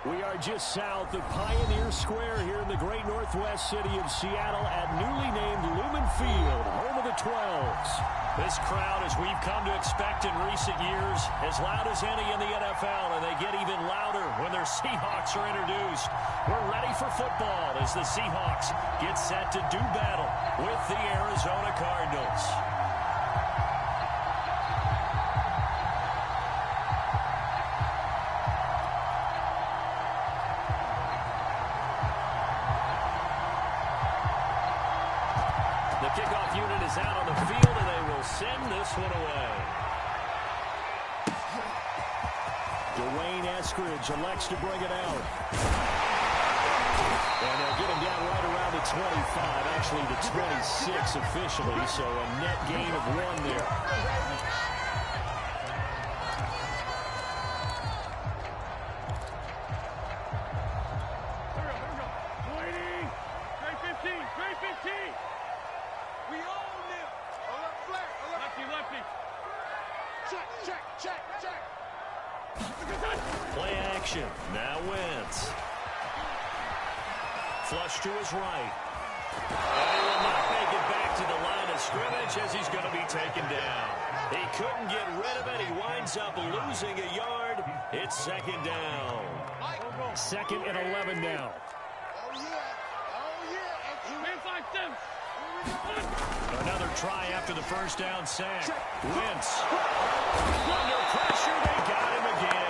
We are just south of Pioneer Square here in the great northwest city of Seattle at newly named Lumen Field, home of the 12s. This crowd, as we've come to expect in recent years, as loud as any in the NFL, and they get even louder when their Seahawks are introduced. We're ready for football as the Seahawks get set to do battle with the Arizona Cardinals. The kickoff unit is out on the field, and they will send this one away. Dwayne Eskridge elects to bring it out. And they'll get him down right around the 25, actually the 26 officially, so a net gain of 1 there. Play action. Now Wentz. Flush to his right. And he will not make it back to the line of scrimmage as he's going to be taken down. He couldn't get rid of it. He winds up losing a yard. It's second down. Second and 11 now. Another try after the first down sack. Wentz. Under pressure, they got him again.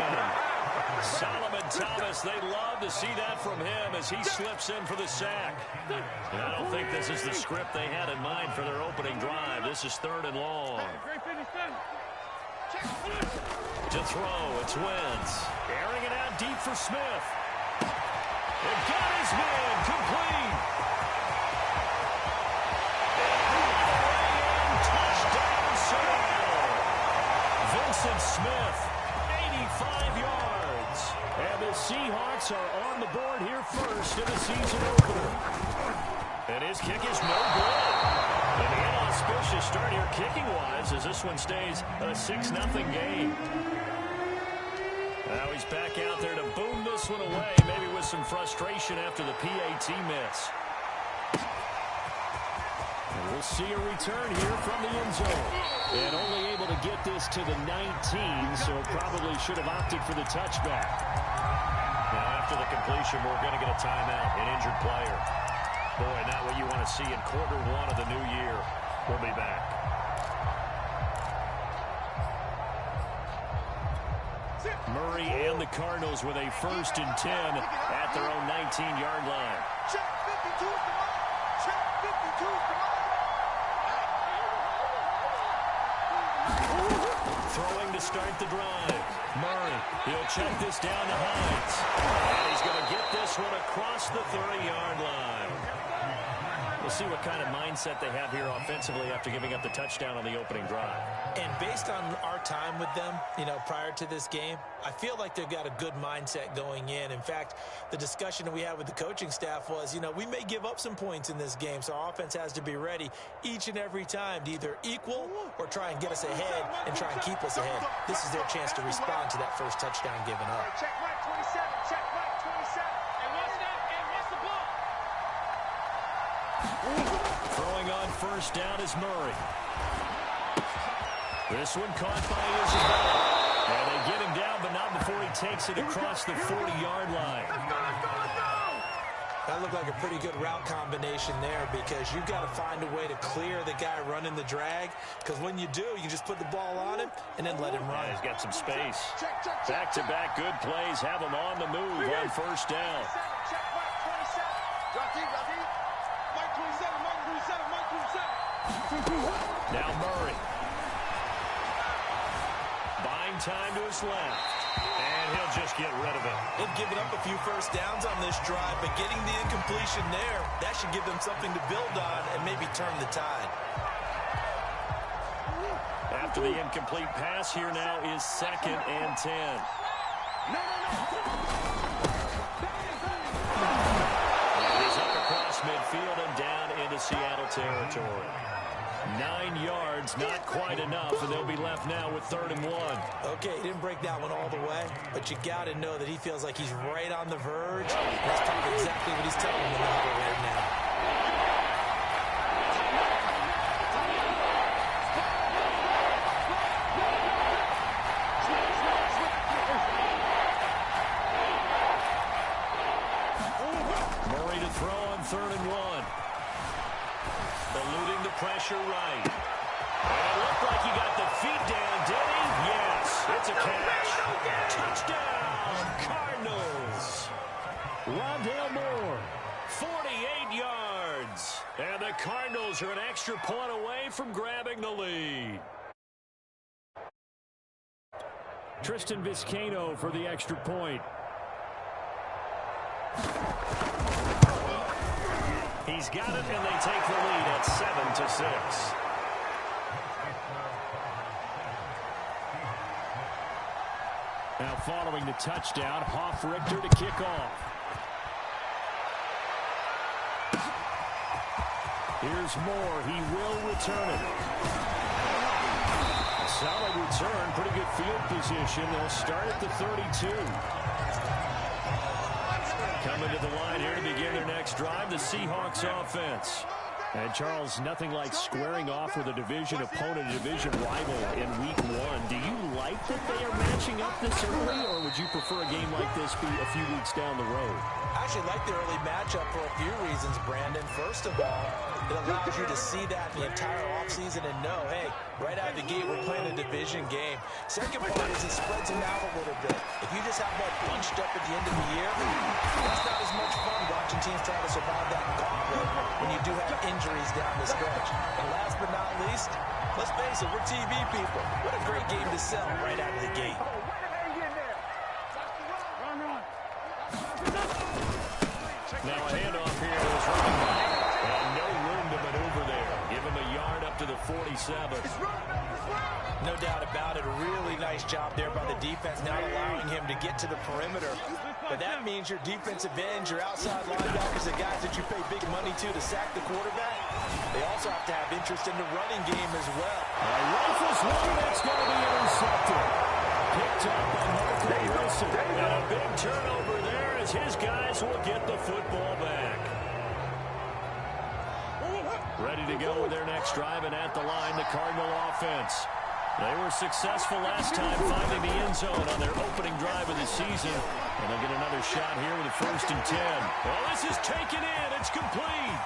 Solomon Thomas, they love to see that from him as he slips in for the sack. And I don't think this is the script they had in mind for their opening drive. This is 3rd and long. To throw, it's Wentz. Airing it out deep for Smith. It got his man complete. Vincent Smith, 85 yards. And the Seahawks are on the board here first in the season opener. And his kick is no good. And the inauspicious start here kicking-wise as this one stays a 6-0 game. Now he's back out there to boom this one away, maybe with some frustration after the PAT miss. We'll see a return here from the end zone. And only able to get this to the 19, so probably should have opted for the touchback. Now after the completion, we're going to get a timeout, an injured player. Boy, not what you want to see in quarter 1 of the new year. We'll be back. Murray and the Cardinals with a 1st and 10 at their own 19-yard line. Check 52, come on. Check 52, come on. Throwing to start the drive. Murray, he'll check this down to Hines. And he's going to get this one across the 30-yard line. We'll see what kind of mindset they have here offensively after giving up the touchdown on the opening drive. And based on our time with them, prior to this game, I feel like they've got a good mindset going in. In fact, the discussion that we had with the coaching staff was, we may give up some points in this game, so our offense has to be ready each and every time to either equal or try and get us ahead and try and keep us ahead. This is their chance to respond to that first touchdown given up. Check right 27, check right 27. And what's that? And what's the ball? Throwing on first down is Murray. This one caught by Isabella. And they get him down, but not before he takes it across the 40-yard line. That looked like a pretty good route combination there because you've got to find a way to clear the guy running the drag, because when you do, you just put the ball on him and then let him run. Yeah, he's got some space. Back-to-back good plays have him on the move on first down. Check right 27. Drop deep, drop deep. Mike 27, Mike 27, Mike 27. Now Murray. Buying time to his left. And he'll just get rid of it. They've given up a few first downs on this drive, but getting the incompletion there, that should give them something to build on and maybe turn the tide. After the incomplete pass, here now is 2nd and 10. He's up across midfield and down into Seattle territory. 9 yards, not quite enough, and they'll be left now with 3rd and 1. Okay, he didn't break that one all the way, but you got to know that he feels like he's right on the verge. That's probably exactly what he's telling him in the huddle right now. Murray to throw on 3rd and 1. Eluding the pressure right. And it looked like he got the feet down, did he? Yes, it's a catch. Touchdown, Cardinals. Rondale Moore, 48 yards. And the Cardinals are an extra point away from grabbing the lead. Tristan Vizcaino for the extra point. He's got it, and they take the lead at 7-6. Now following the touchdown, Hoff-Richter to kick off. Here's Moore. He will return it. A solid return, pretty good field position. They'll start at the 32. Coming to the line here to begin their next drive, the Seahawks offense. And, Charles, nothing like squaring off with a division opponent, a division rival in Week 1. Do you like that they are matching up this early, or would you prefer a game like this be a few weeks down the road? I actually like the early matchup for a few reasons, Brandon. First of all, it allows you to see that in the entire offseason and know, hey, right out of the gate, we're playing a division game. Second part is it spreads them out a little bit. If you just have that bunched up at the end of the year, that's not as much fun watching teams try to survive that gauntlet when you do have injuries down the stretch. And last but not least, let's face it, we're TV people. What a great game to sell right out of the gate. Now a handoff here to his running back. And no room to maneuver there. Give him a yard up to the 47. No doubt about it. A really nice job there by the defense, not allowing him to get to the perimeter. But that means your defensive ends, your outside linebackers, the guys that you pay big money to sack the quarterback, they also have to have interest in the running game as well. Rifles one, that's going to be intercepted. Picked up by Michael Wilson. And a big turnover there as his guys will get the football back. Ready to go with their next drive, and at the line, the Cardinal offense. They were successful last time finding the end zone on their opening drive of the season. And they'll get another shot here with a 1st and 10. Well, this is taken in. It's complete.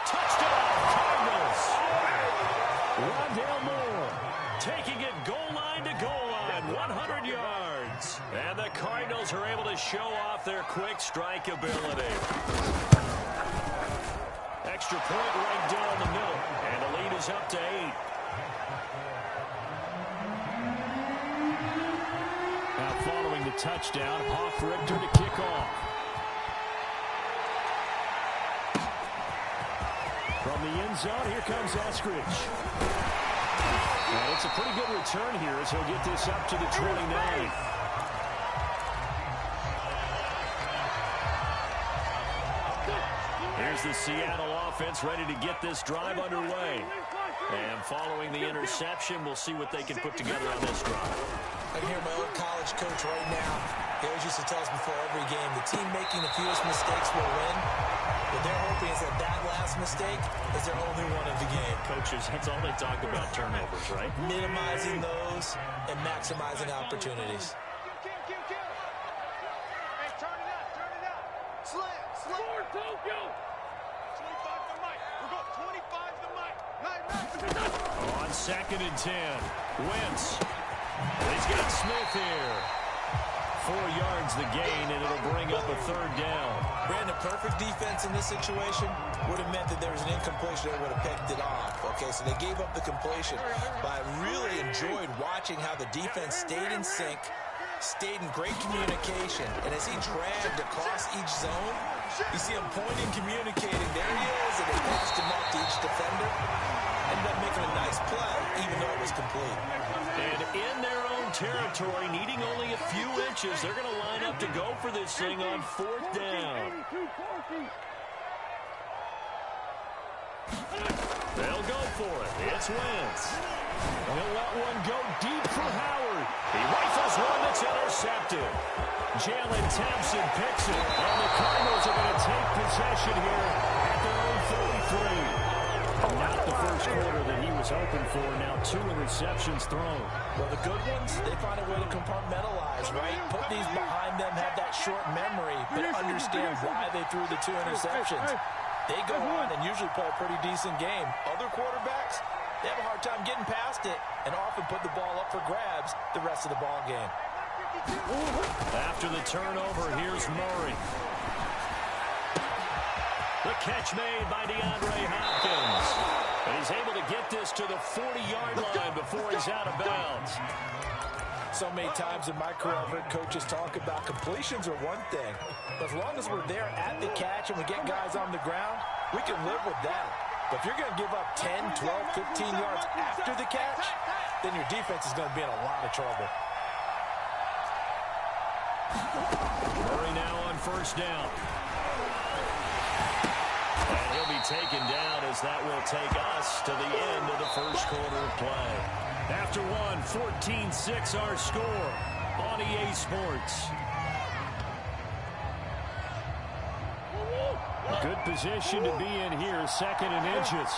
Touchdown, Cardinals. Rondale Moore taking it goal line to goal line, 100 yards. And the Cardinals are able to show off their quick strike ability. Extra point right down the middle, and the lead is up to 8. Now following the touchdown, Hoff-Richter to kick off. From the end zone, here comes Eskridge. And it's a pretty good return here as he'll get this up to the 29. Here's the Seattle offense ready to get this drive underway. And following the interception, we'll see what they can put together on this drive. I can hear my old college coach right now. He always used to tell us before every game, the team making the fewest mistakes will win. What they're hoping is that that last mistake is their only one of the game. Coaches, that's all they talk about, turnovers, right? Minimizing those and maximizing opportunities. Hey, turn it up. Slam. Score, Tokyo. 25 to Mike. We're going 25 to Mike. On 2nd and 10, Wentz. He's got Smith here. 4 yards the gain, and it'll bring up a 3rd down. Brandon, perfect defense in this situation would have meant that there was an incompletion that would have picked it off. Okay, so they gave up the completion. But I really enjoyed watching how the defense stayed in sync, stayed in great communication, and as he dragged across each zone, you see him pointing, communicating. There he is, and they passed him off to each defender. Ended up making a nice play, even though it was complete. And in their own territory, needing only a few inches, they're going to line up to go for this thing on 4th down. They'll go for it. It's Wentz. He'll let one go deep for Howard. He rifles one that's intercepted. Jalen Thompson picks it. And the Cardinals are going to take possession here at their own 33. Not the first quarter that he was hoping for. Now 2 interceptions thrown. Well, the good ones, they find a way to compartmentalize, right? Put these behind them, have that short memory, but understand why they threw the 2 interceptions. They go on and usually play a pretty decent game. Other quarterbacks, they have a hard time getting past it and often put the ball up for grabs the rest of the ball game. After the turnover, here's Murray. The catch made by DeAndre Hopkins. And he's able to get this to the 40-yard line before he's out of bounds. So many times in my career, I've heard coaches talk about completions are one thing. But as long as we're there at the catch and we get guys on the ground, we can live with that. But if you're going to give up 10, 12, 15 yards after the catch, then your defense is going to be in a lot of trouble. Murray now on first down. And he'll be taken down as that will take us to the end of the first quarter of play. After one, 14-6 our score on EA Sports. Good position to be in here, 2nd and inches.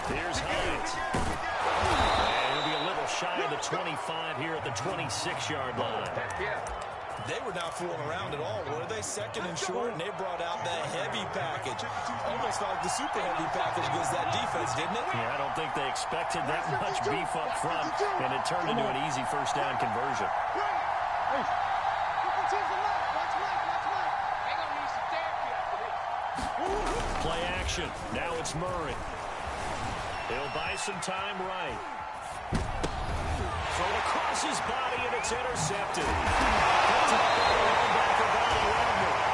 Here's Hyatt. And he'll be a little shy of the 25 here at the 26-yard line. They were not fooling around at all, were they? 2nd and short, and they brought out that heavy package. Almost like the super heavy package against that defense, didn't it? Yeah, I don't think they expected that much beef up front, and it turned into an easy first down conversion. Play action. Now it's Murray. He'll buy some time right. Throw across his body, and it's intercepted.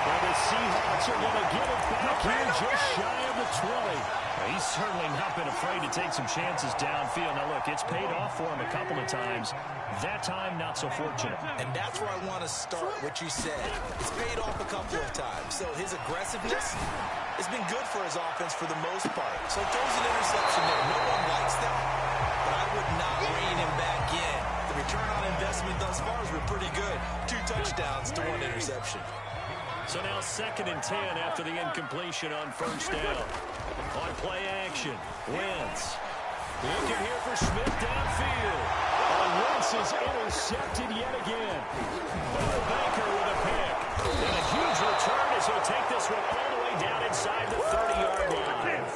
And the Seahawks are going to get it back here just shy of the 20. He's certainly not been afraid to take some chances downfield. Now, look, it's paid off for him a couple of times. That time, not so fortunate. And that's where I want to start, what you said. It's paid off a couple of times. So his aggressiveness has been good for his offense for the most part. So throws an interception there. No one likes that, but I would not rein him back in. The return on investment thus far has been pretty good. 2 touchdowns to 1 interception. So now 2nd and 10 after the incompletion on first down. On play action, Wentz. Looking here for Smith downfield. And Wentz is intercepted yet again. Baker with a pick. And a huge return as he'll take this one all the way down inside the 30-yard line.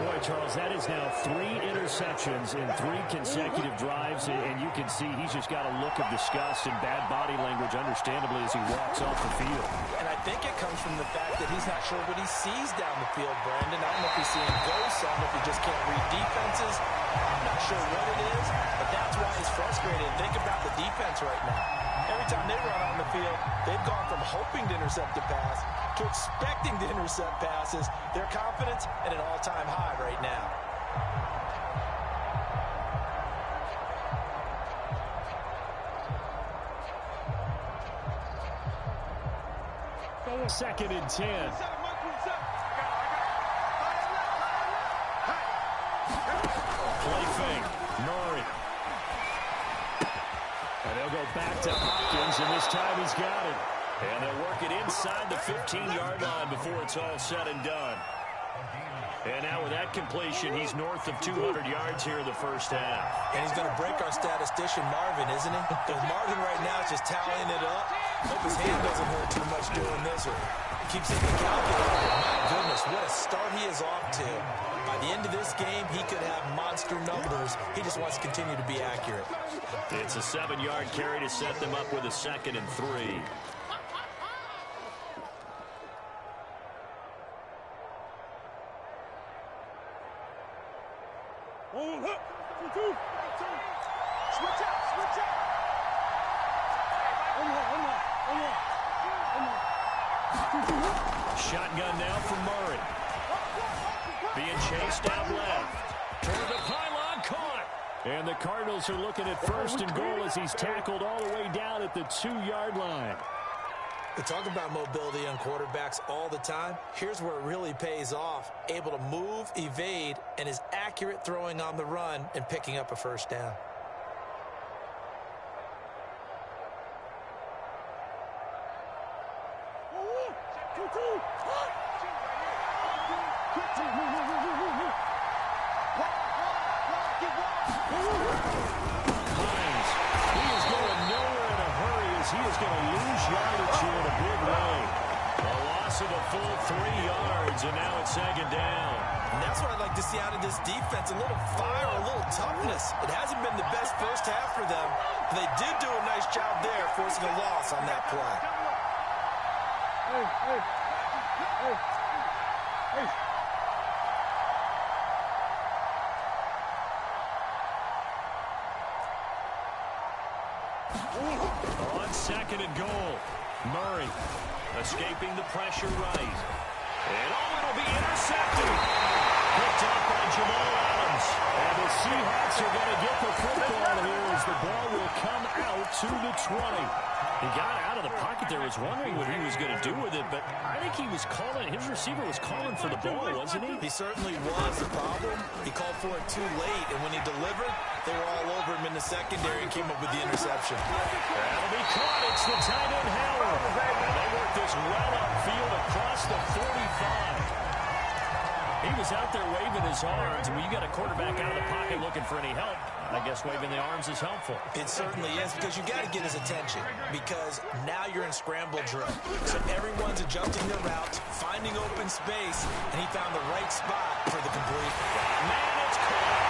Boy, Charles, that is now 3 interceptions in 3 consecutive drives, and you can see he's just got a look of disgust and bad body language, understandably, as he walks off the field. And I think it comes from the fact that he's not sure what he sees down the field, Brandon. I don't know if he's seeing ghosts. I don't know if he just can't read defenses. I'm not sure what it is, but that's why he's frustrated. Think about the defense right now. Every time they run on the field, they've gone from hoping to intercept a pass to expecting to intercept passes. Their confidence at an all-time high right now. Second and 10. Play fake. Murray. And they'll go back to Hopkins, and this time he's got it. And they'll work it inside the 15-yard line before it's all said and done. And now with that completion, he's north of 200 yards here in the first half. And he's going to break our statistician, Marvin, isn't he? Because Marvin right now is just tallying it up. Hope his hand doesn't hurt too much doing this, or keeps it in the calculator. My goodness, what a start he is off to. By the end of this game, he could have monster numbers. He just wants to continue to be accurate. It's a 7-yard carry to set them up with a 2nd and 3. Switch out. Shotgun now for Murray. Being chased out left. Toward the pylon, caught. And the Cardinals are looking at 1st and goal as he's tackled all the way down at the 2-yard line. We talk about mobility on quarterbacks all the time. Here's where it really pays off. Able to move, evade, and is accurate throwing on the run and picking up a first down. He is going to lose yardage here in a big way. A loss of a full 3 yards, and now it's second down. And that's what I'd like to see out of this defense, a little fire, a little toughness. It hasn't been the best first half for them, but they did do a nice job there, forcing a loss on that play. On second and goal, Murray escaping the pressure right. And it'll be intercepted. Picked up by Jamal Adams. And the Seahawks are going to get the football here as the ball will come out to the 20. He got out of the pocket there, was wondering what he was going to do with it, but I think he was calling, his receiver was calling for the ball, wasn't he? He certainly was. The problem, he called for it too late, and when he delivered, they were all over him in the secondary and came up with the interception. That'll be caught. It's the tight end, Howard. And they work this well upfield across the 45. He was out there waving his arms. When you got a quarterback out of the pocket looking for any help, I guess waving the arms is helpful. It certainly is, because you got to get his attention, because now you're in scramble drill. So everyone's adjusting their routes, finding open space, and he found the right spot for the complete. Man, it's caught.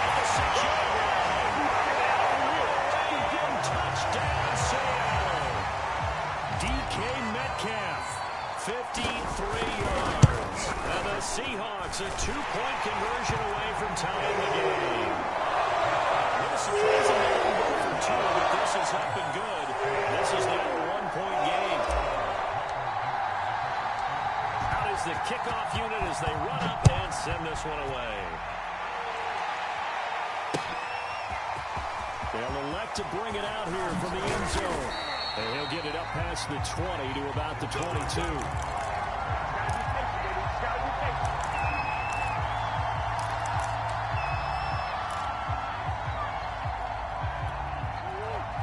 Touchdown, Seattle. DK Metcalf, 53 yards. And the Seahawks a 2-point conversion away from tying the game. A little surprising they didn't go for 2, but this is up and good. This is now a 1-point game. Out is the kickoff unit as they run up and send this one away. They'll elect to bring it out here from the end zone. And he'll get it up past the 20 to about the 22.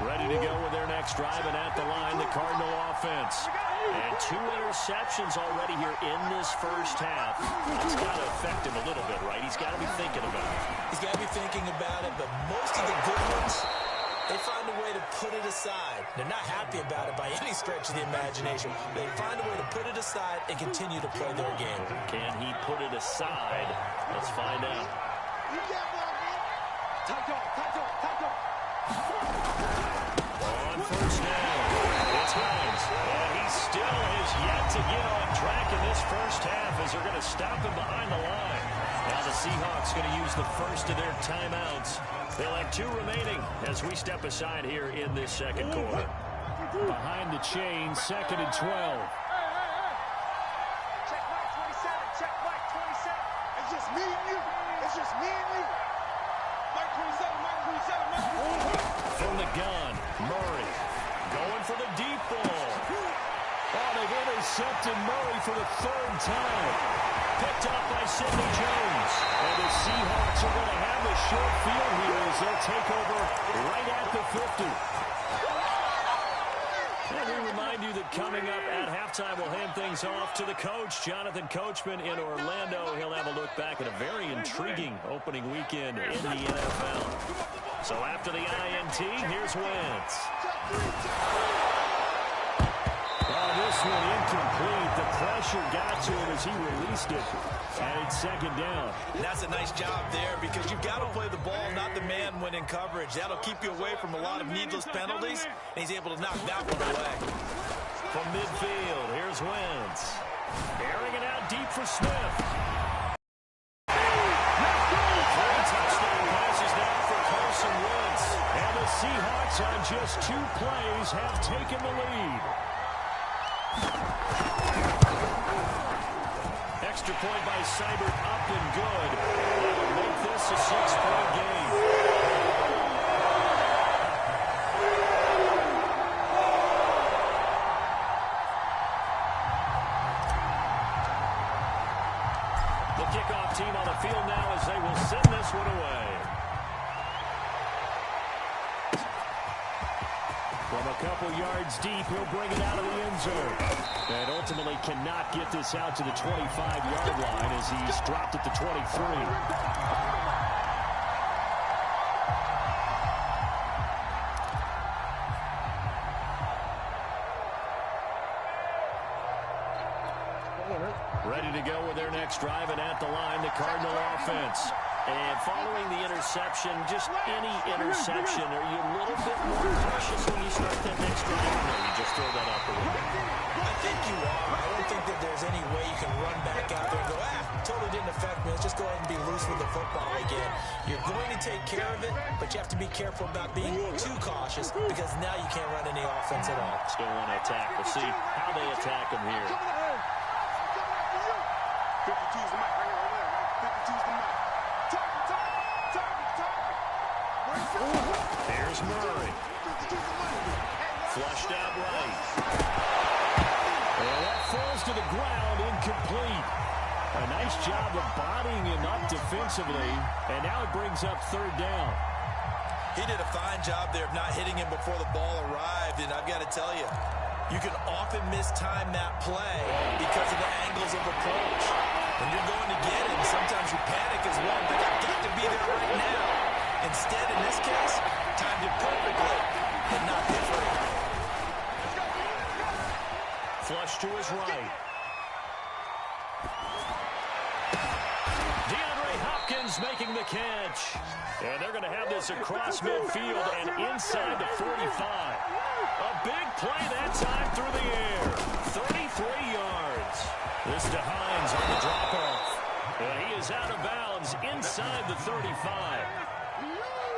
Ready to go with their next drive, and at the line, the Cardinal offense. And 2 interceptions already here in this first half. It's got to affect him a little bit, right? He's got to be thinking about it. He's got to be thinking about it, but most of the good ones, they find a way to put it aside. They're not happy about it by any stretch of the imagination. They find a way to put it aside and continue to play their game. Can he put it aside? Let's find out. On first down, it's Hines. And he still has yet to get on track in this first half as they're going to stop him behind the line. Now the Seahawks going to use the first of their timeouts. They'll have 2 remaining as we step aside here in this second quarter. Behind the chain, second and 12. Check Mike 27. Check Mike 27. It's just me and you. It's just me and you. Mike 27. Mike 27. Mike 27. From the gun, Murray going for the deep ball. Oh, they've intercepted Murray for the 3rd time. Picked up by Sidney Jones. And the Seahawks are going to have a short field here as they'll take over right at the 50. And we remind you that coming up at halftime, we'll hand things off to the coach, Jonathan Coachman in Orlando. He'll have a look back at a very intriguing opening weekend in the NFL. So after the INT, here's Wentz. This one incomplete. The pressure got to him as he released it. And it's second down. And that's a nice job there, because you've got to play the ball, not the man when in coverage. That'll keep you away from a lot of needless penalties, and he's able to knock that one away. From midfield, here's Wentz. Airing it out deep for Smith. 3 touchdown passes now for Carson Wentz. And the Seahawks on just 2 plays have taken the lead. Extra point by Seibert up and good. That'll make this a 6-point game. kickoff team on the field now as they will send this one away. From a couple yards deep, he'll bring it out of the end zone. And ultimately cannot get this out to the 25-yard line as he's dropped at the 23. Ready to go with their next drive, and at the line, the Cardinal offense. And following the interception, just any interception, are you a little bit more cautious when you start that next drive? Or you just throw that out the window? I think you are. I don't think that there's any way you can run back out there and go, totally didn't affect me. Let's just go ahead and be loose with the football again. You're going to take care of it, but you have to be careful about being too cautious because now you can't run any offense at all. Still want to attack. We'll see how they attack him here. 52's the mic right here, over there, right? 52's the mic. Here's Murray. Flushed out right. And that falls to the ground, incomplete. A nice job of bodying him up defensively, and now it brings up third down. He did a fine job there of not hitting him before the ball arrived, and I've got to tell you, you can often mistime that play because of the angles of approach. When you're going to get him, sometimes you panic as well, but I've got to be there right now. Instead, in this case, timed it perfectly and not different. Flush to his right. DeAndre Hopkins making the catch. And they're going to have this across midfield and inside the 45. A big play that time through the air. 33 yards. This to Hines on the drop-off. He is out of bounds inside the 35.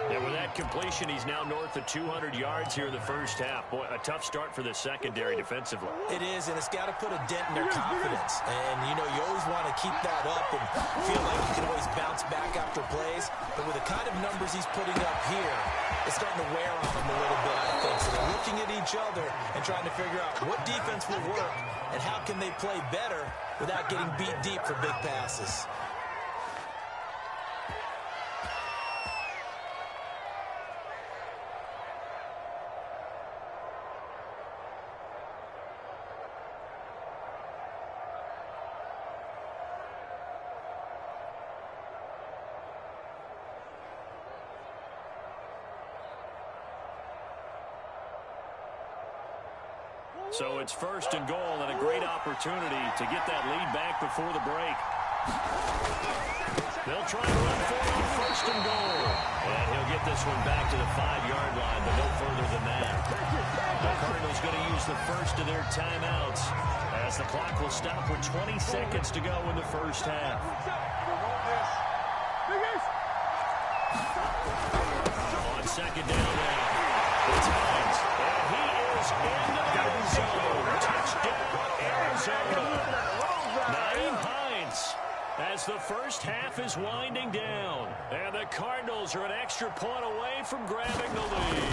And with that completion, he's now north of 200 yards here in the first half. Boy, a tough start for the secondary defensively. It is, and it's got to put a dent in their confidence. And, you know, you always want to keep that up and feel like you can always bounce back after plays. But with the kind of numbers he's putting up here, it's starting to wear on them a little bit, I think. So they're looking at each other and trying to figure out what defense will work and how can they play better without getting beat deep for big passes. So it's first and goal and a great opportunity to get that lead back before the break. They'll try to run for it on first and goal. And he'll get this one back to the 5-yard line, but no further than that. The Cardinals going to use the first of their timeouts as the clock will stop with 20 seconds to go in the first half. On second down now. It's Hines. And he is in the end zone. Touchdown, Arizona. Naeem Hines as the first half is winding down. And the Cardinals are an extra point away from grabbing the lead.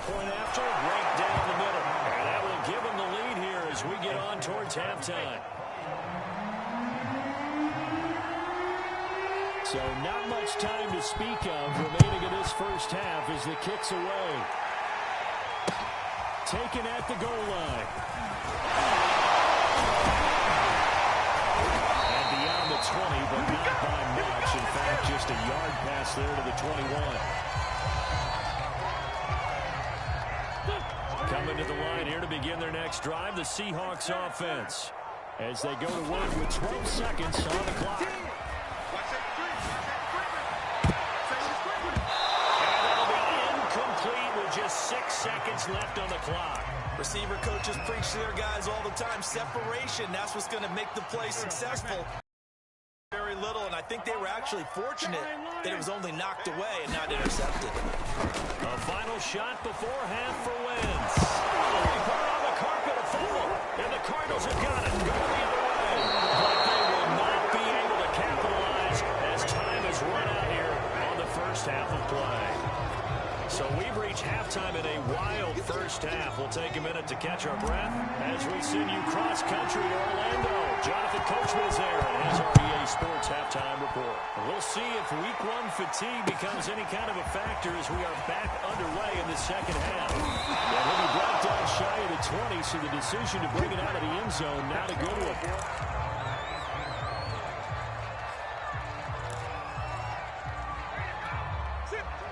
Point after, right down the middle. And that will give them the lead here as we get on towards halftime. So not much time to speak of remaining in this first half as the kick's away. Taken at the goal line. And beyond the 20, but not by much. In fact, just a yard pass there to the 21. Coming to the line here to begin their next drive, the Seahawks offense. As they go to work with 12 seconds on the clock. Just 6 seconds left on the clock. Receiver coaches preach to their guys all the time. Separation, that's what's going to make the play successful. Very little, and I think they were actually fortunate that it was only knocked away and not intercepted. A final shot before half for Wentz. He put it on the carpet, a fumble, and the Cardinals have got it. Go the other way. But they will not be able to capitalize as time has run out here on the first half of play. So we've reached halftime in a wild first half. We'll take a minute to catch our breath as we send you cross-country to Orlando. Jonathan Coachman is there report. We'll see if week 1 fatigue becomes any kind of a factor as we are back underway in the second half. And he'll be brought down shy of the 20, so the decision to bring it out of the end zone, not a good one.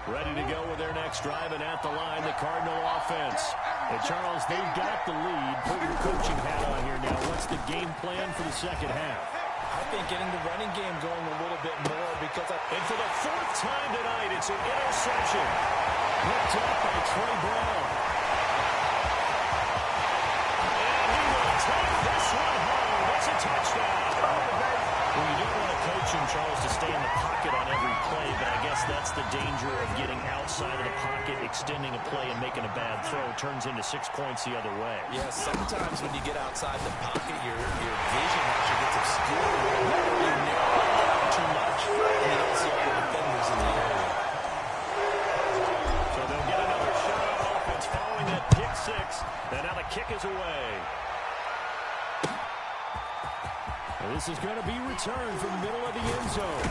Ready to go with their next drive, and at the line, the Cardinal offense. And Charles, they've got the lead. Put your coaching hat on here now. What's the game plan for the second half? I think getting the running game going a little bit more because And for the 4th time tonight, it's an interception. Picked up by Trey Brown. And he will take this one home. It's a touchdown. Well, you don't want a coach in Charles to stay in the pocket on every play, but I guess that's the danger of getting outside of the pocket, extending a play, and making a bad throw. Turns into 6 points the other way. Yeah, sometimes when you get outside the pocket, your vision actually gets obscured. You narrow it down too much, and you don't see all the defenders in the area. So they'll get another shot on offense following that pick 6, and now the kick is away. This is going to be returned from the middle of the end zone.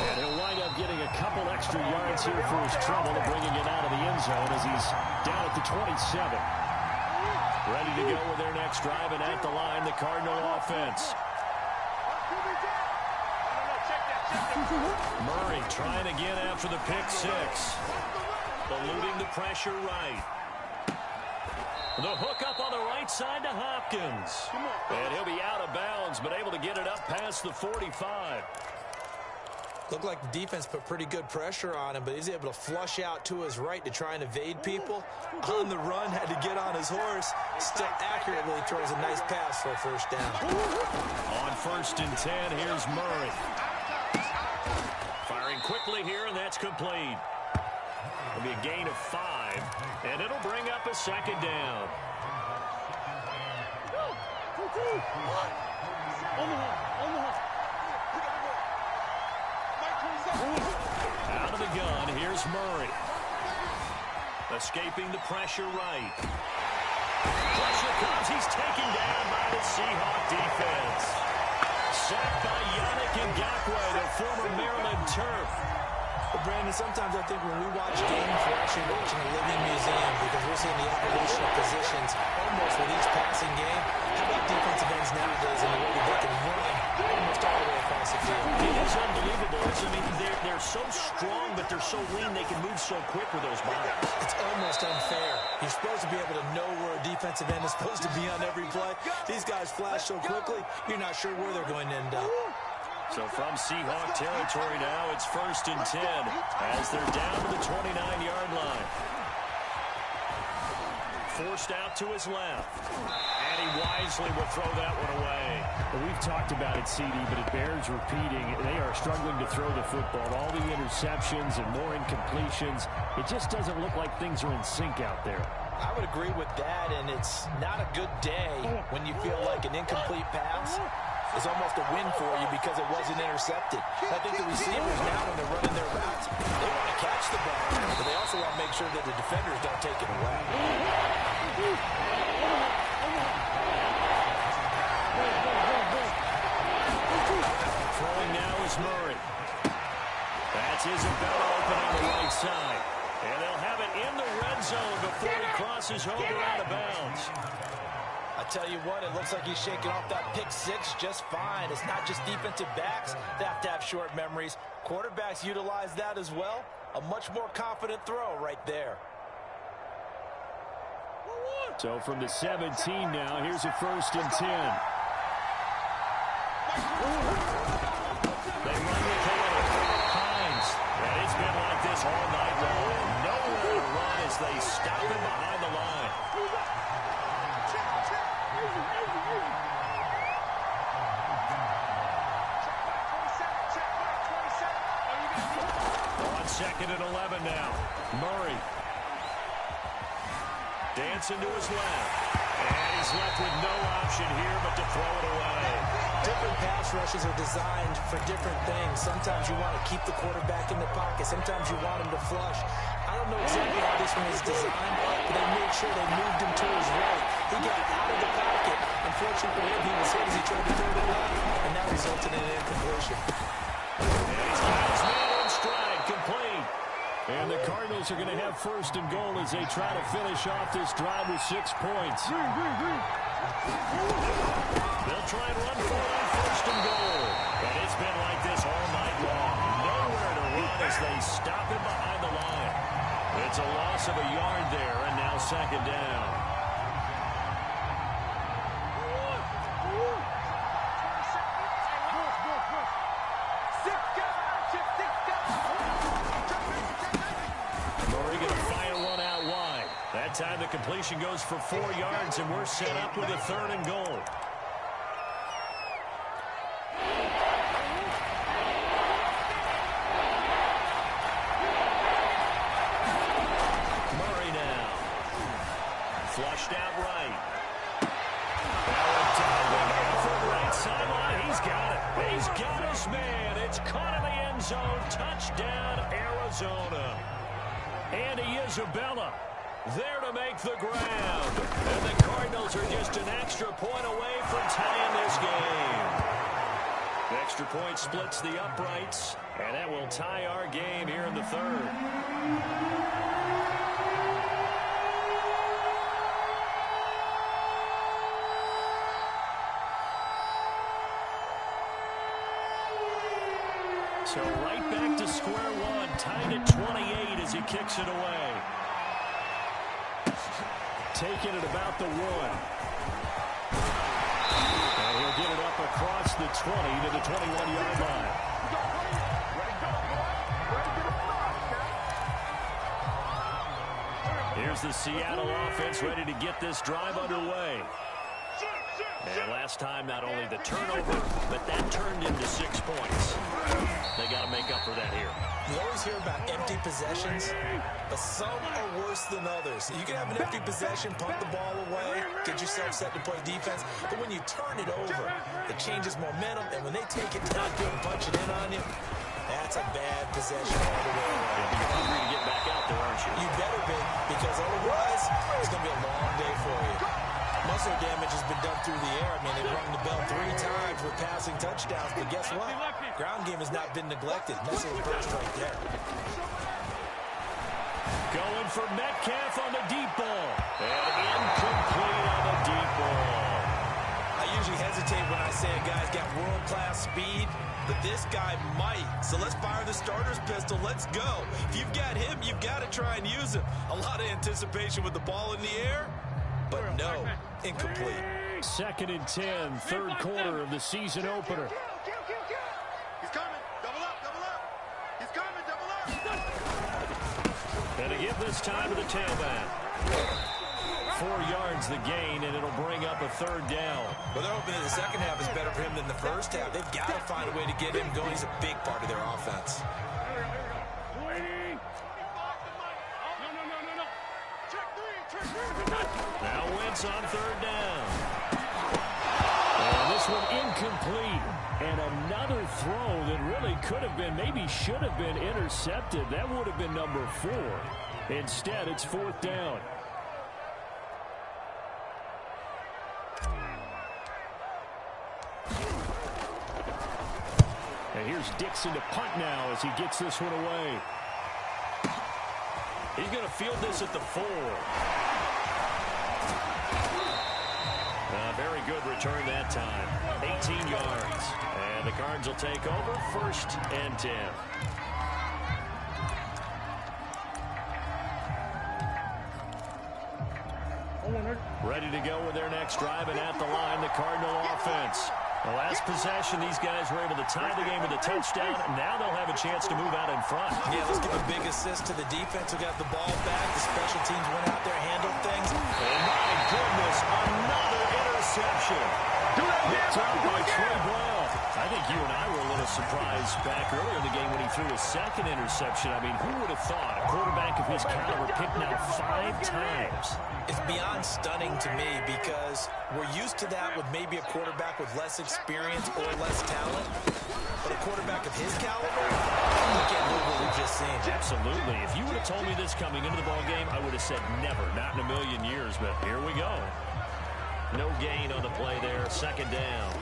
And he'll wind up getting a couple extra yards here for his trouble and bringing it out of the end zone as he's down at the 27. Ready to go with their next drive, and at the line, the Cardinal offense. Murray trying again after the pick 6. Eluding the pressure right. The hook up on the right side to Hopkins. And he'll be out of bounds, but able to get it up past the 45. Looked like the defense put pretty good pressure on him, but he's able to flush out to his right to try and evade people. On the run, had to get on his horse. Still accurately throws a nice pass for a first down. On 1st and 10, here's Murray. Firing quickly here, and that's complete. It'll be a gain of 5, and it'll bring up a second down. Out of the gun, here's Murray. Escaping the pressure right. Pressure comes, he's taken down by the Seahawk defense. Sacked by Yannick Ngakoue, the former Maryland Terp. But Brandon, sometimes I think when we watch games, we're actually watching a living museum because we're seeing the evolution of positions almost with each passing game. How about defensive ends nowadays and the way that they can run almost all the way across the field? It is unbelievable. I mean, they're so strong, but they're so lean they can move so quick with those bodies. It's almost unfair. You're supposed to be able to know where a defensive end is supposed to be on every play. These guys flash so quickly, you're not sure where they're going to end up. So from Seahawk territory now, it's 1st and 10 as they're down to the 29-yard line. Forced out to his left. And he wisely will throw that one away. Well, we've talked about it, CD, but it bears repeating. They are struggling to throw the football. All the interceptions and more incompletions. It just doesn't look like things are in sync out there. I would agree with that, and it's not a good day when you feel like an incomplete pass is almost a win for you because it wasn't intercepted. I think the receivers now, when they're running their routes, they want to catch the ball, but they also want to make sure that the defenders don't take it away. Throwing now is Murray. That's Isabella open on the right side. And they'll have it in the red zone before he crosses over out of bounds. I tell you what, it looks like he's shaking off that pick 6 just fine. It's not just defensive backs that have to have short memories. Quarterbacks utilize that as well. A much more confident throw right there. So from the 17 now, here's a 1st and 10. They run the corner. Hines. And it's been like this all night long. Nowhere to run as they stop him behind the line. On 2nd and 11 now. Murray. Dancing to his left. And he's left with no option here but to throw it away. Different pass rushes are designed for different things. Sometimes you want to keep the quarterback in the pocket. Sometimes you want him to flush. I don't know exactly how this one is designed, but they made sure they moved him to his right. He got out of the pocket and unfortunate for him. He was hit as he tried to throw it away, and that resulted in an incompletion. And he's got his man in stride, complete. And the Cardinals are going to have first and goal as they try to finish off this drive with 6 points. They'll try and run for it on first and goal. And it's been like this all night long. Nowhere to run as they stop him behind the line. It's a loss of a yard there, and now second down. Murray going to fire one out wide. That time the completion goes for 4 yards, and we're set up with a third and goal. Flushed out right. Right sideline. He's got it. He's got his man. It's caught in the end zone. Touchdown, Arizona. Andy Isabella there to make the grab. And the Cardinals are just an extra point away from tying this game. The extra point splits the uprights, and that will tie our game here in the third. So right back to square one, tied at 28 as he kicks it away. Taking it about the 1. And he'll get it up across the 20 to the 21-yard line. Here's the Seattle offense ready to get this drive underway. And last time, not only the turnover, but that turned into 6 points. They got to make up for that here. You always hear about empty possessions, but some are worse than others. You can have an empty possession, punt the ball away, get yourself set to play defense, but when you turn it over, it changes momentum, and when they take it downfield and punch it in on you, that's a bad possession all the way around. You're hungry to get back out there, aren't you? You better be, because otherwise, it's going to be a long day for you. Muscle damage has been done through the air. I mean, they've rung the bell 3 times with passing touchdowns, but guess what? Ground game has not been neglected. That's a burst right there. Going for Metcalf on the deep ball. And incomplete on the deep ball. I usually hesitate when I say a guy's got world-class speed, but this guy might. So let's fire the starter's pistol. Let's go. If you've got him, you've got to try and use him. A lot of anticipation with the ball in the air. But no, incomplete. 2nd and 10, third quarter of the season opener. He's coming. Double up, double up. He's coming, double up. And to give this time to the tailback. 4 yards the gain, and it'll bring up a third down. Well, they're hoping that the second half is better for him than the first half. They've got to find a way to get him going. He's a big part of their offense. Now Wentz on third down. And this one incomplete. And another throw that really could have been, maybe should have been intercepted. That would have been number 4. Instead, it's 4th down. And here's Dixon to punt now as he gets this one away. He's going to field this at the 4. Very good return that time. 18 yards. And the Cards will take over 1st and 10. Ready to go with their next drive, and at the line, the Cardinal offense. The last possession, these guys were able to tie the game with a touchdown, and now they'll have a chance to move out in front. Yeah, let's give a big assist to the defense who got the ball back. The special teams went out there, handled things. Oh, my goodness, another interception. Picked up by Troy Brown. I think you and I were a little surprised back earlier in the game when he threw his 2nd interception. I mean, who would have thought a quarterback of his caliber picked now 5 times? It's beyond stunning to me because we're used to that with maybe a quarterback with less experience or less talent. But a quarterback of his caliber, you can't believe what we've just seen. Absolutely. If you would have told me this coming into the ballgame, I would have said never, not in a million years. But here we go. No gain on the play there. Second down.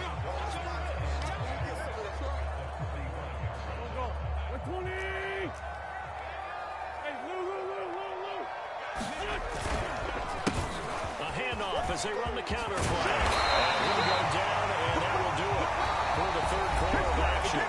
A handoff as they run the counter play. And he'll go down, and that will do it for the third quarter of action.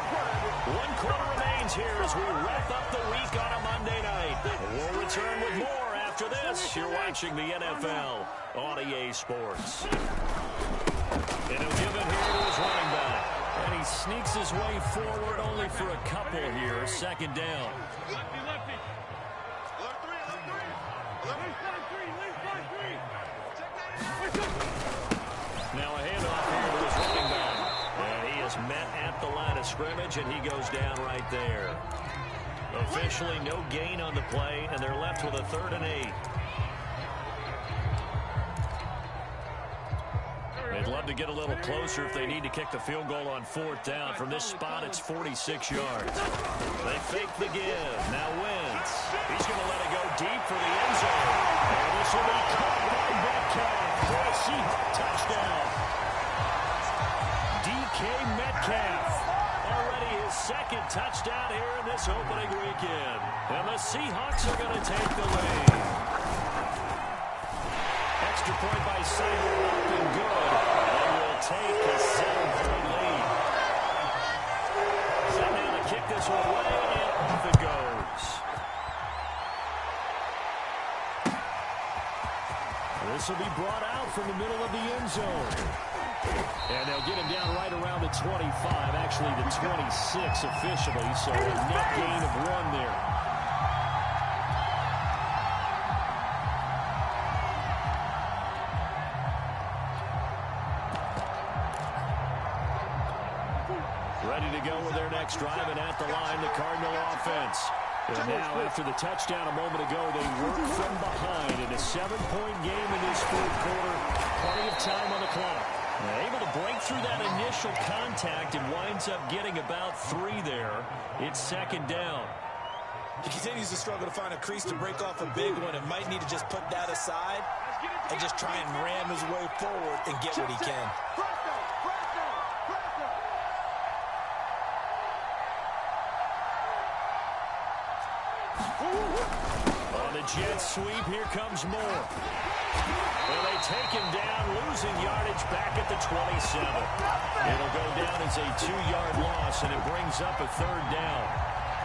1 quarter remains here as we wrap up the week on a Monday night. We'll return with more after this. You're watching the NFL on EA Sports. And he'll give it here to his running back. And he sneaks his way forward only for a couple here. Second down. Now a handoff here to his running back. And he is met at the line of scrimmage, and he goes down right there. Officially no gain on the play, and they're left with a 3rd and 8. They'd love to get a little closer if they need to kick the field goal on 4th down. From this spot, it's 46 yards. They fake the give. Now Wentz. He's going to let it go deep for the end zone. And this will be caught by Metcalf for a Seahawks touchdown. DK Metcalf. Already his 2nd touchdown here in this opening weekend. And the Seahawks are going to take the lead. Extra point by Sidler up and good. They will take a 7-point lead. Set now to kick this one away, and off it goes. This will be brought out from the middle of the end zone. And they'll get him down right around the 25, actually the 26 officially, so a net gain of 1 there. Ready to go with their next drive, and at the line, the Cardinal offense. And now, after the touchdown a moment ago, they work from behind in a 7-point game in this 4th quarter. Plenty of time on the clock. They're able to break through that initial contact and winds up getting about 3 there. It's 2nd down. He continues to struggle to find a crease to break off a big one and might need to just put that aside and just try and ram his way forward and get what he can. On the jet sweep, here comes Moore. Well, they take him down, losing yardage back at the 27. It'll go down as a 2-yard loss, and it brings up a 3rd down.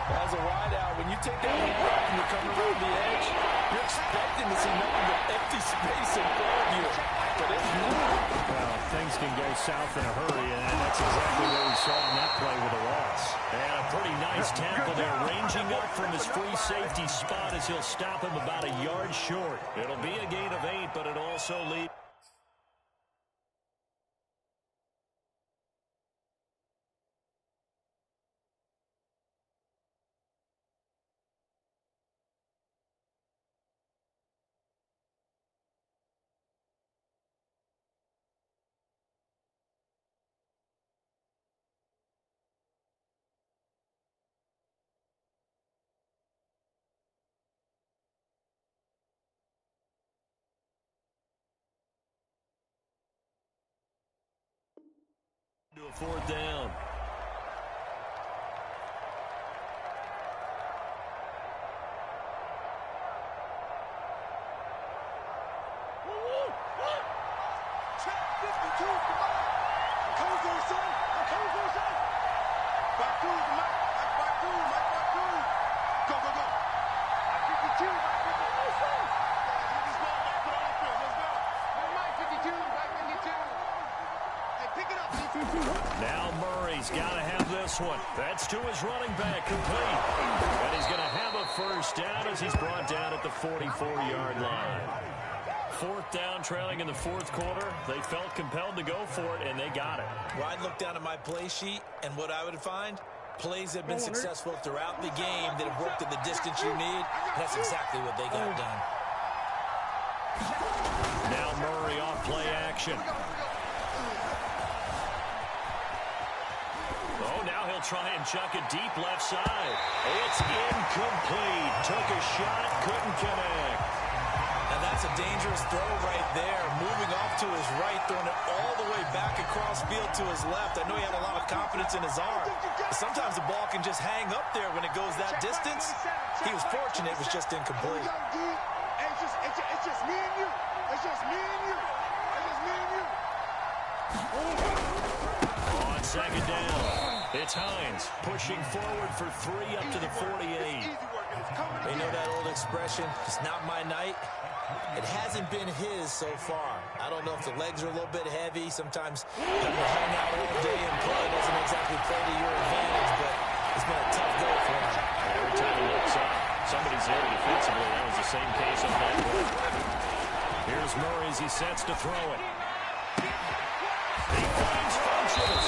As a wideout, when you take that lead back and you're coming around the edge, you're expecting to see nothing but empty space in front of you. But it's not. Well, things can go south in a hurry, and that's exactly what we saw in that play with a loss. And a pretty nice tackle there, ranging up from his free safety spot as he'll stop him about a yard short. It'll be a gain of 8, but it also leads. To a 4th down. Check 52, come on. I'm coming for you, son. I'm coming for you, son. Back through, Mike. Back through, Mike. Back through. Go, go, go. Mike 52, Mike 52, son. Let's get this ball back to the offense. Let's go. Mike 52, Mike 52. Hey, pick it up. Now Murray's got to have this one. That's to his running back, complete. And he's going to have a 1st down as he's brought down at the 44-yard line. 4th down, trailing in the 4th quarter. They felt compelled to go for it, and they got it. Well, I'd look down at my play sheet, and what I would find, plays have been successful throughout the game that have worked at the distance you need. That's exactly what they got done. Now Murray off play action. Oh, now he'll try and chuck it deep left side. It's incomplete. Took a shot, couldn't connect. Now that's a dangerous throw right there. Moving off to his right, throwing it all the way back across field to his left. I know he had a lot of confidence in his arm. But sometimes the ball can just hang up there when it goes that distance. He was fortunate it was just incomplete. It's just me and you. It's just me and you. It's just me and you. On second down, it's Hines pushing forward for 3 up to the 48. You know that old expression, it's not my night? It hasn't been his so far. I don't know if the legs are a little bit heavy. Sometimes having to hang out all day and play doesn't exactly play to your advantage, but it's been a tough go for him. Every time he looks up, somebody's there defensively. That was the same case on that play. Here's Murray as he sets to throw it. He finds Funchess.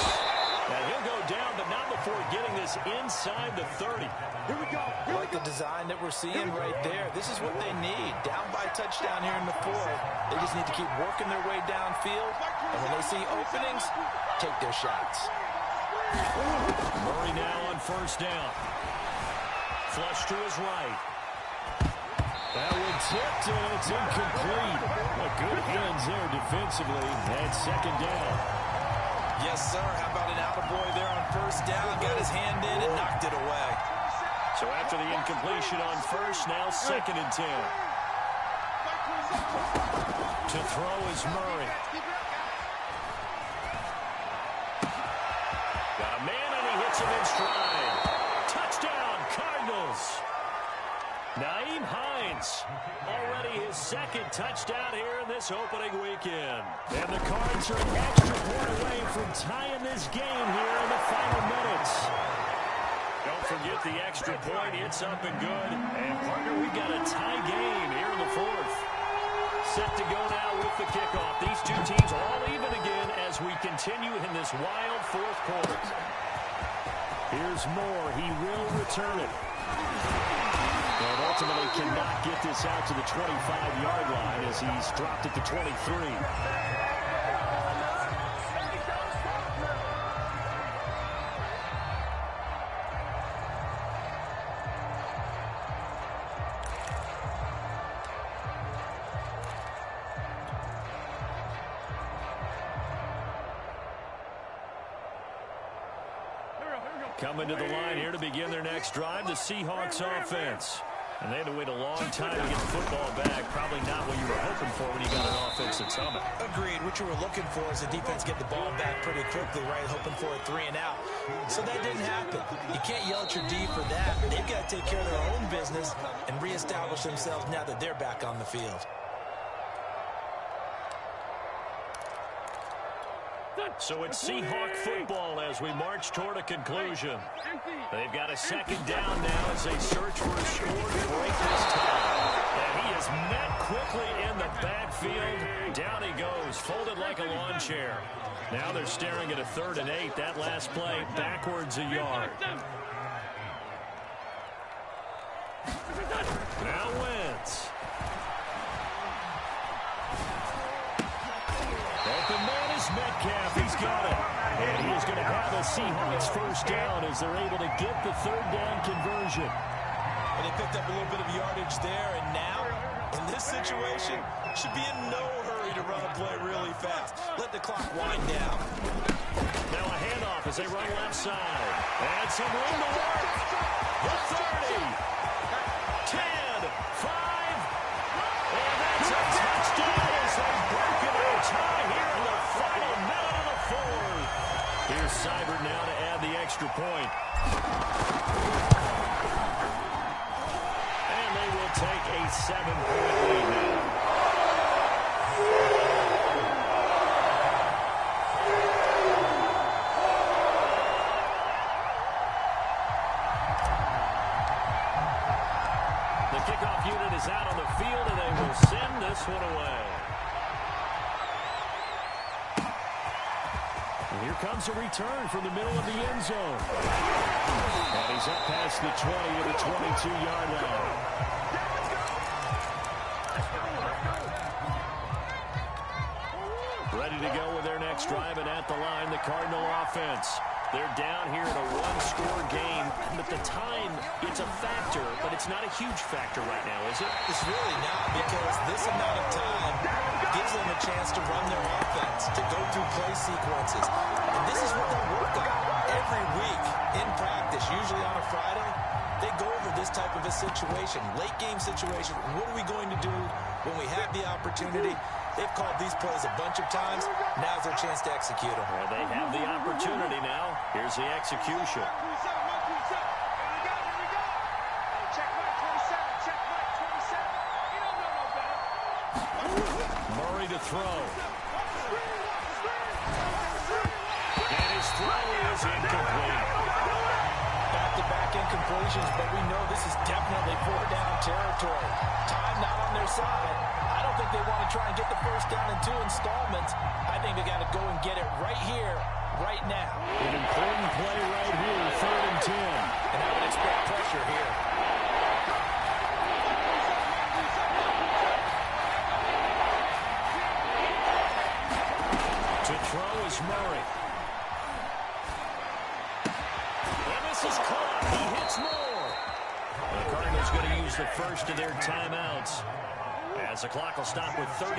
Now he'll go down, but not before getting this inside the 30. Here we go. I like the design that we're seeing right there. This is what they need. Down by touchdown here in the 4th. They just need to keep working their way downfield. And when they see openings, take their shots. Murray now on first down. Flush to his right. That one tipped, and it's incomplete. Well, good hands there defensively. And second down. Yes, sir. How about an attaboy there on first down? Got his hand in and knocked it away. So after the incompletion on first, now second and 10. To throw is Murray. Got a man, and he hits him in stride. Touchdown, Cardinals. Naeem Hines, already his second touchdown here in this opening weekend. And the Cards are an extra point away from tying this game here in the final minutes. Don't forget the extra point. It's up and good. And, partner, we got a tie game here in the 4th. Set to go now with the kickoff. These two teams all even again as we continue in this wild 4th quarter. Here's Moore. He will return it. And ultimately cannot get this out to the 25-yard line as he's dropped at the 23. Coming to the line here to begin their next drive, the Seahawks offense. And they had to wait a long time to get the football back. Probably not what you were hoping for when you got an offense at Summit. Agreed. What you were looking for is the defense get the ball back pretty quickly, right? Hoping for a 3 and out. So that didn't happen. You can't yell at your D for that. They've got to take care of their own business and reestablish themselves now that they're back on the field. So it's Seahawk football as we march toward a conclusion. They've got a second down now as they search for a score to break this tie. And he is met quickly in the backfield. Down he goes, folded like a lawn chair. Now they're staring at a 3rd and 8. That last play, backwards a yard. Now Wentz. Open man is Metcalf. He's got it. And he is going to have a Seahawks first down as they're able to get the 3rd down conversion. And they picked up a little bit of yardage there, and now, in this situation, should be in no hurry to run a play really fast. Let the clock wind down. Now a handoff as they run left side. And some room to work. The 30. 10. 5. And that's a touchdown as they've broken their tie here in the final minute of the 4th. Here's Seibert now to add the extra point. And they will take a 7-point lead now. The kickoff unit is out on the field, and they will send this one away. And here comes a return from the middle of the end zone. And he's up past the 20 to the 22-yard line. Ready to go with their next drive, and at the line, the Cardinal offense. They're down here in a one-score game, but the time, it's a factor, but it's not a huge factor right now, is it? It's really not, because this amount of time gives them a chance to run their offense, to go through play sequences. And this is what they work on every week in practice, usually on a Friday. They go over this type of a situation, late game situation. What are we going to do when we have the opportunity? They've called these plays a bunch of times. Now's their chance to execute them. Well, they have the opportunity now. Here's the execution. Murray to throw. And his throw is incomplete. Back-to-back incompletions, but we know this is definitely four-down territory. Time not on their side. I don't think they want to try and get the first down in 2 installments. I think they got to go and get it right here, right now. An important play right here, 3rd and 10. And I would expect pressure here. To throw is Murray. And this is caught. He hits more. The Cardinals going to use the first of their timeouts, as the clock will stop with 35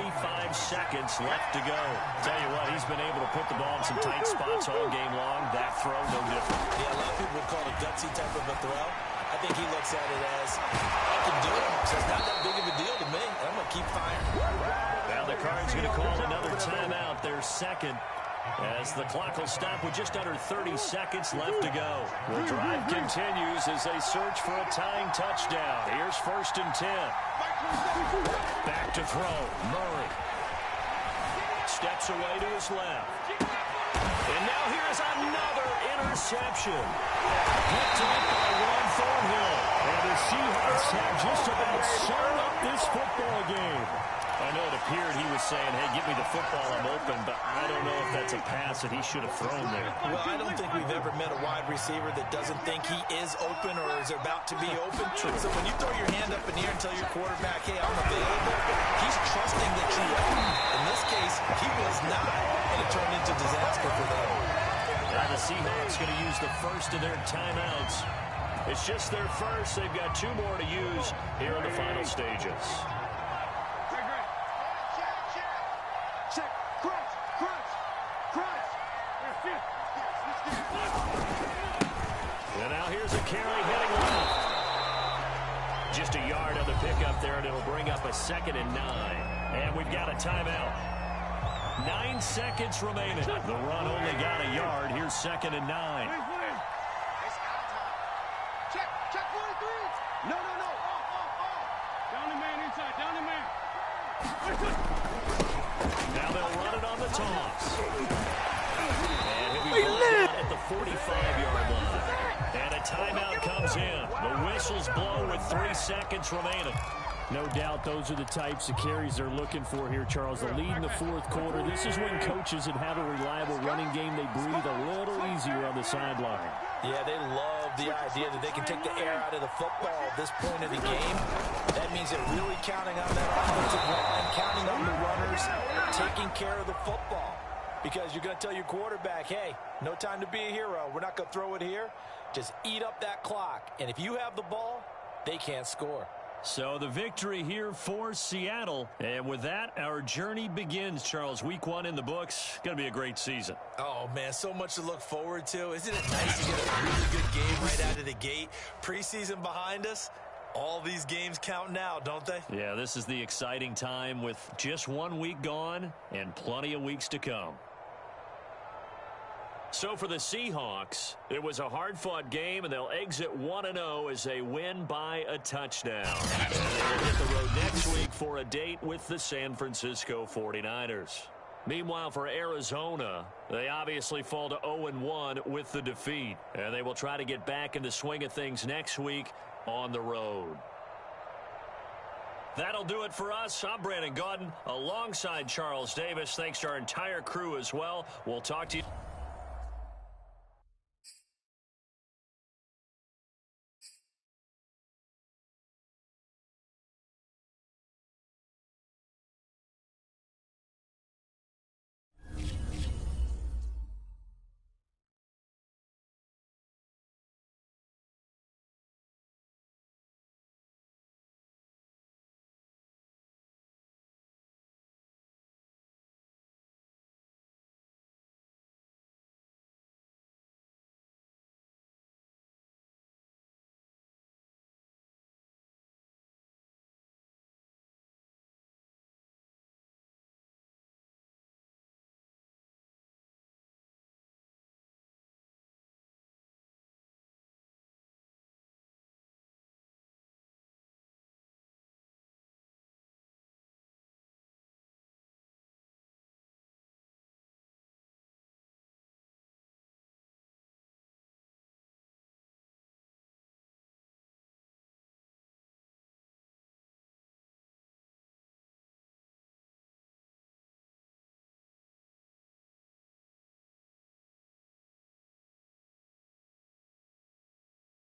seconds left to go. Tell you what, he's been able to put the ball in some tight spots all game long. That throw, no different. Yeah, a lot of people would call it a gutsy type of a throw. I think he looks at it as, I can do it, so it's not that big of a deal to me. I'm going to keep firing. Now the Cards going to call another timeout, their second, as the clock will stop with just under 30 seconds left to go. The drive continues as they search for a tying touchdown. Here's 1st and 10. Back to throw. Murray steps away to his left. And now here's another interception. Picked up by Ron Thornhill. And the Seahawks have just about sewn up this football game. I know it appeared he was saying, hey, give me the football, I'm open, but I don't know if that's a pass that he should have thrown there. Well, I don't think we've ever met a wide receiver that doesn't think he is open or is about to be open. So when you throw your hand up in the air and tell your quarterback, hey, I'm available, he's trusting that you are. In this case, he was not, and it turned into disaster for them. Now the Seahawks going to use the first of their timeouts. It's just their first. They've got 2 more to use here in the final stages. And now here's a carry heading left. Just a yard on the pickup there, and it'll bring up a 2nd and 9. And we've got a timeout. 9 seconds remaining. The run only got a yard. Here's 2nd and 9. Check 43. No. Down the man inside. Down the man. Now they'll run it on the toss. And he'll be brought down at the 45-yard line. And a timeout comes in. The whistles blow with 3 seconds remaining. No doubt those are the types of carries they're looking for here, Charles. The lead in the 4th quarter. This is when coaches that have a reliable running game, they breathe a little easier on the sideline. Yeah, they love the idea that they can take the air out of the football at this point of the game. That means they're really counting on that offensive line, counting on the runners, taking care of the football. Because you're going to tell your quarterback, hey, no time to be a hero. We're not going to throw it here. Just eat up that clock. And if you have the ball, they can't score. So the victory here for Seattle. And with that, our journey begins, Charles. Week 1 in the books. Going to be a great season. Oh, man, so much to look forward to. Isn't it nice to get a really good game right out of the gate? Preseason behind us. All these games count now, don't they? Yeah, this is the exciting time with just 1 week gone and plenty of weeks to come. So for the Seahawks, it was a hard-fought game, and they'll exit 1-0 as they win by a touchdown. And they will hit the road next week for a date with the San Francisco 49ers. Meanwhile, for Arizona, they obviously fall to 0-1 with the defeat, and they will try to get back in the swing of things next week on the road. That'll do it for us. I'm Brandon Gaudin alongside Charles Davis. Thanks to our entire crew as well. We'll talk to you.